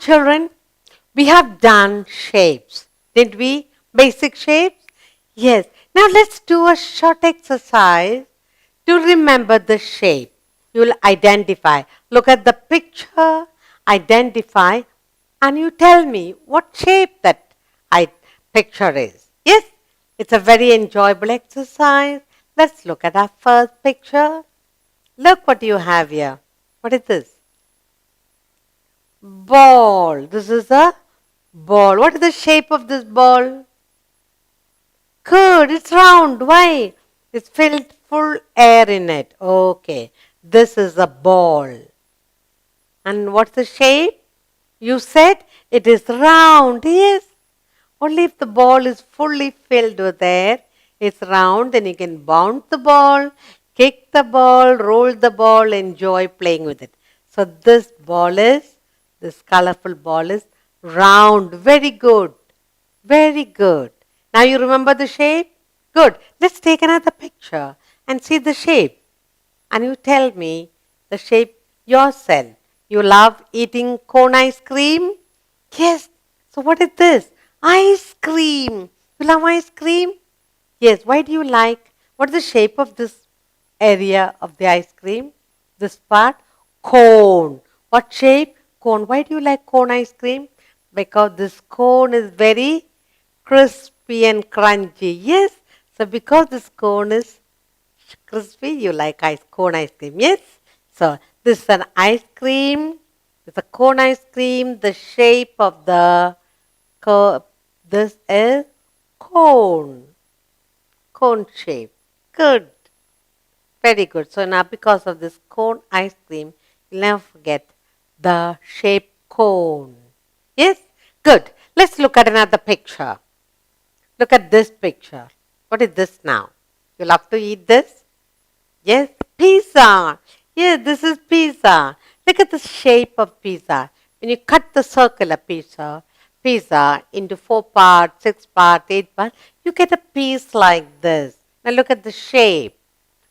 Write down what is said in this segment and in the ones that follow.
children, we have done shapes, didn't we? Basic shapes? Yes. Now let's do a short exercise to remember the shape. You will identify. Look at the picture, identify, and you tell me what shape that picture is. Yes? It's a very enjoyable exercise. Let's look at our first picture. Look what you have here. What is this? Ball. This is a ball. What is the shape of this ball? Good. It's round. Why? It's filled full air in it. Okay. This is a ball. And what's the shape? You said it is round. Yes. Only if the ball is fully filled with air, it's round, then you can bounce the ball, kick the ball, roll the ball, enjoy playing with it. So this colorful ball is round. Very good. Very good. Now you remember the shape? Good. Let's take another picture and see the shape. And you tell me the shape yourself. You love eating cone ice cream? Yes. So what is this? Ice cream. You love ice cream? Yes. Why do you like? What is the shape of this area of the ice cream? This part? Cone. What shape? Cone. Why do you like cone ice cream? Because this cone is very crispy and crunchy. Yes. So because this cone is crispy, you like cone ice cream. Yes. So this is an ice cream. It's a cone ice cream. The shape of the this is cone. Cone shape. Good. Very good. So now because of this cone ice cream, you'll never forget the shape cone. Yes? Good. Let's look at another picture. Look at this picture. What is this now? You love to eat this? Yes? Pizza. Yes, this is pizza. Look at the shape of pizza. When you cut the circular pizza into 4 parts, 6 parts, 8 parts, you get a piece like this. Now look at the shape.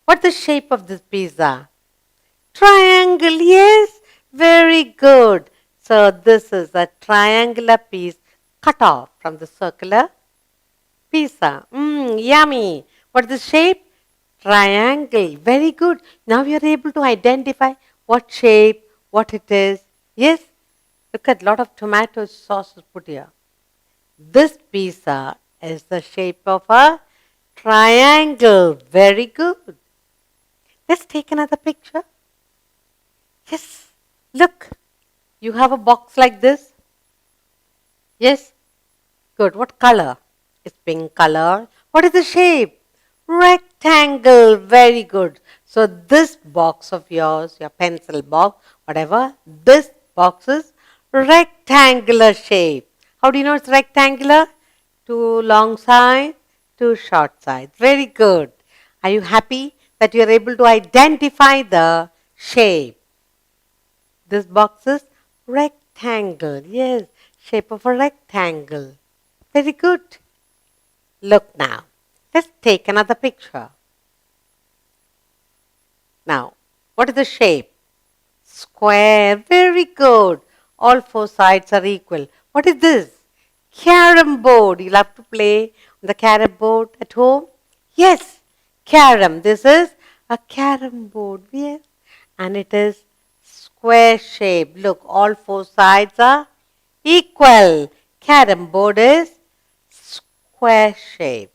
What's the shape of this pizza? Triangle, yes, very good. So this is a triangular piece cut off from the circular pizza. Yummy. What's the shape? Triangle. Very good. Now you are able to identify what shape, what it is. Yes? Look at a lot of tomato sauces put here. This pizza is the shape of a triangle. Very good. Let's take another picture. Yes. Look. You have a box like this. Yes. Good. What color? It's pink color. What is the shape? Rectangle. Very good. So this box of yours, your pencil box, whatever, this box is rectangular shape. How do you know it's rectangular? 2 long sides, 2 short sides. Very good. Are you happy that you are able to identify the shape? This box is rectangle. Yes, shape of a rectangle. Very good. Look now. Let's take another picture. Now, what is the shape? Square. Very good. All 4 sides are equal. What is this? Carom board. You love to play on the carom board at home? Yes. Carom. This is a carom board. Yes. And it is square shape. Look, all 4 sides are equal. Carom board is square shape.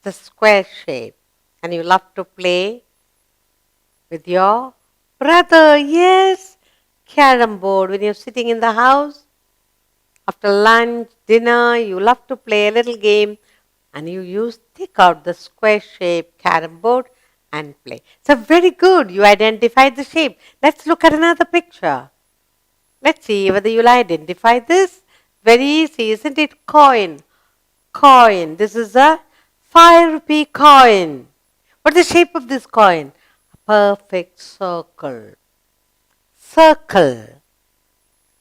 The square shape. And you love to play with your brother. Yes. Carom board. When you're sitting in the house, after lunch, dinner, you love to play a little game and you take out the square shape carom board and play. So very good. You identified the shape. Let's look at another picture. Let's see whether you'll identify this. Very easy, isn't it? Coin. Coin. This is a 5 rupee coin. What's the shape of this coin? A perfect circle. Circle.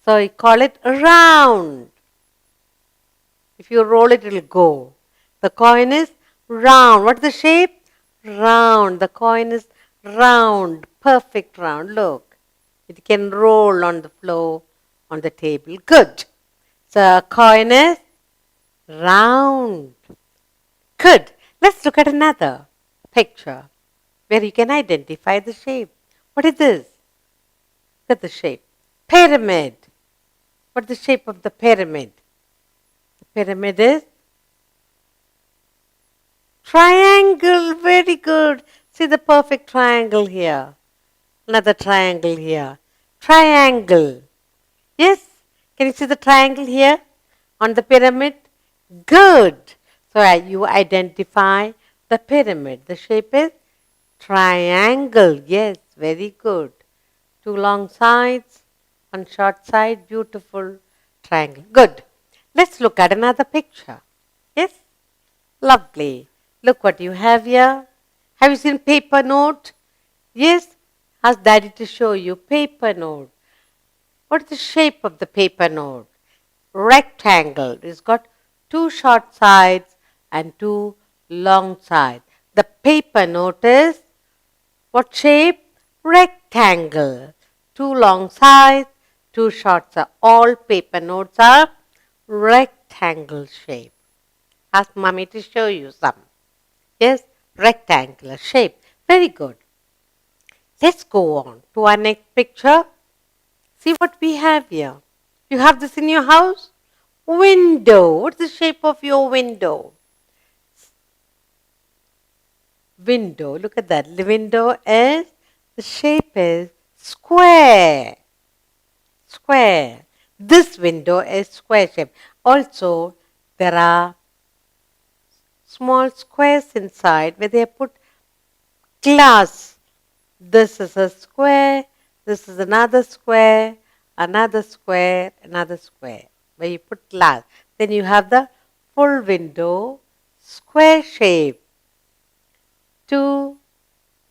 So we call it round. If you roll it, it will go. The coin is round. What's the shape? Round. The coin is round. Perfect round. Look. It can roll on the floor, on the table. Good. So a coin is round. Good. Let's look at another picture where you can identify the shape. What is this? Look at the shape. Pyramid. What is the shape of the pyramid? The pyramid is triangle. Very good. See the perfect triangle here. Another triangle here. Triangle. Yes? Can you see the triangle here on the pyramid? Good. So you identify the pyramid. The shape is triangle. Yes, very good. Two long sides, one short side, beautiful triangle. Good. Let's look at another picture. Yes? Lovely. Look what you have here. Have you seen paper note? Yes? Ask daddy to show you paper note. What is the shape of the paper note? Rectangle. It's got two short sides and two long sides. The paper note is what shape? Rectangle. Two long sides, two short sides. All paper notes are rectangle shape. Ask mommy to show you some. Yes, rectangular shape. Very good. Let's go on to our next picture. See what we have here. You have this in your house? Window. What's the shape of your window? Window. Look at that. The window is, the shape is square. Square. This window is square shape. Also, there are small squares inside where they put glass. This is a square. This is another square. Another square. Another square. Where you put glass. Then you have the full window, square shape. Two,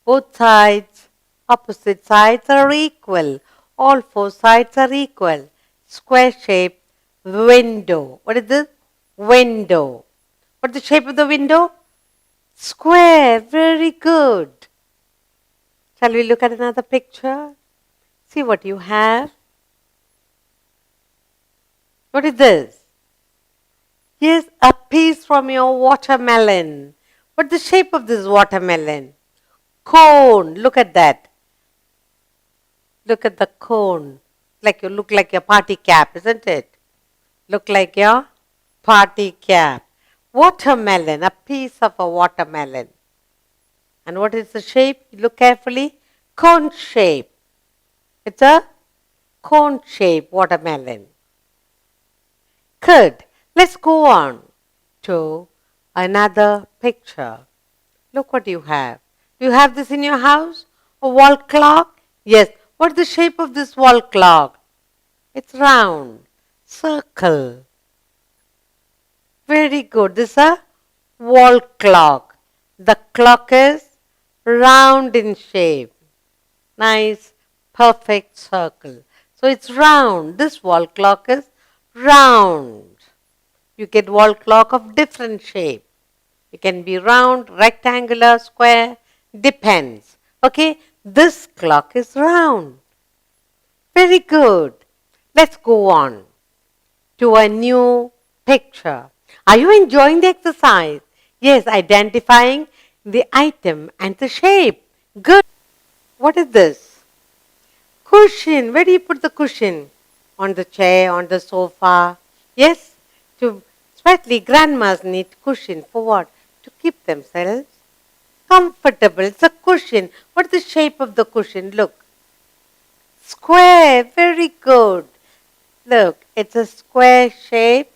both sides, opposite sides are equal. All four sides are equal. Square shape, window. What is this? Window. What is the shape of the window? Square. Very good. Shall we look at another picture? See what you have. What is this? Yes, a piece from your watermelon. What's the shape of this watermelon? Cone. Look at that. Look at the cone. Like you look like your party cap, isn't it? Look like your party cap. Watermelon, a piece of a watermelon. And what is the shape? Look carefully. Cone shape. It's a cone shape watermelon. Good. Let's go on to another picture. Look what you have. Do you have this in your house? A wall clock? Yes. What's the shape of this wall clock? It's round. Circle. Very good. This is a wall clock. The clock is round in shape. Nice, perfect circle. So it's round. This wall clock is round. You get wall clock of different shape. It can be round, rectangular, square, depends. Okay, this clock is round. Very good. Let's go on to a new picture. Are you enjoying the exercise? Yes, identifying the item and the shape. Good. What is this? Cushion. Where do you put the cushion? On the chair, on the sofa. Yes, to especially grandmas need cushion for what? To keep themselves comfortable. It's a cushion. What's the shape of the cushion? Look. Square. Very good. Look, it's a square shaped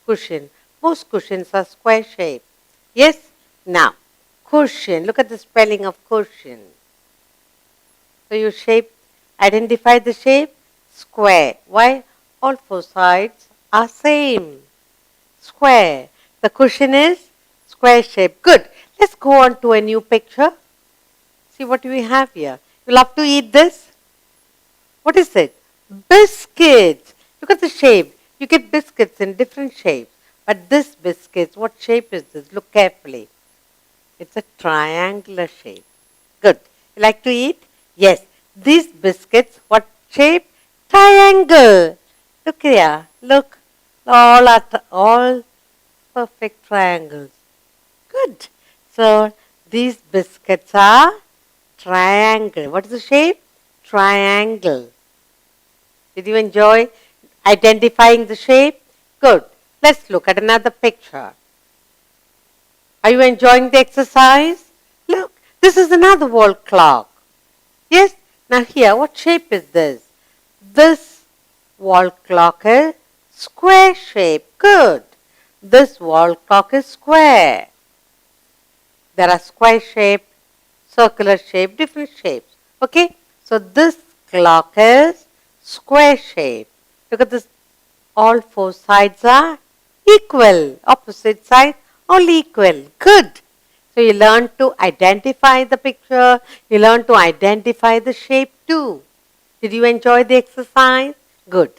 cushion. Most cushions are square shaped. Yes? Now, cushion. Look at the spelling of cushion. So you identify the shape, square. Why? All four sides are same. Square. The cushion is square shape. Good. Let's go on to a new picture. See what we have here. You love to eat this? What is it? Biscuits. Look at the shape. You get biscuits in different shapes. But this biscuit, what shape is this? Look carefully. It's a triangular shape. Good. You like to eat? Yes. These biscuits, what shape? Triangle. Look here. Look. All perfect triangles. Good. So these biscuits are triangle. What is the shape? Triangle. Did you enjoy identifying the shape? Good. Let's look at another picture. Are you enjoying the exercise? Look, this is another wall clock. Yes? Now here, what shape is this? This wall clock is square shape. Good. This wall clock is square. There are square shape, circular shape, different shapes. Okay? So this clock is square shape. Look at this. All four sides are equal. Opposite sides all equal. Good. So you learn to identify the picture. You learn to identify the shape too. Did you enjoy the exercise? Good.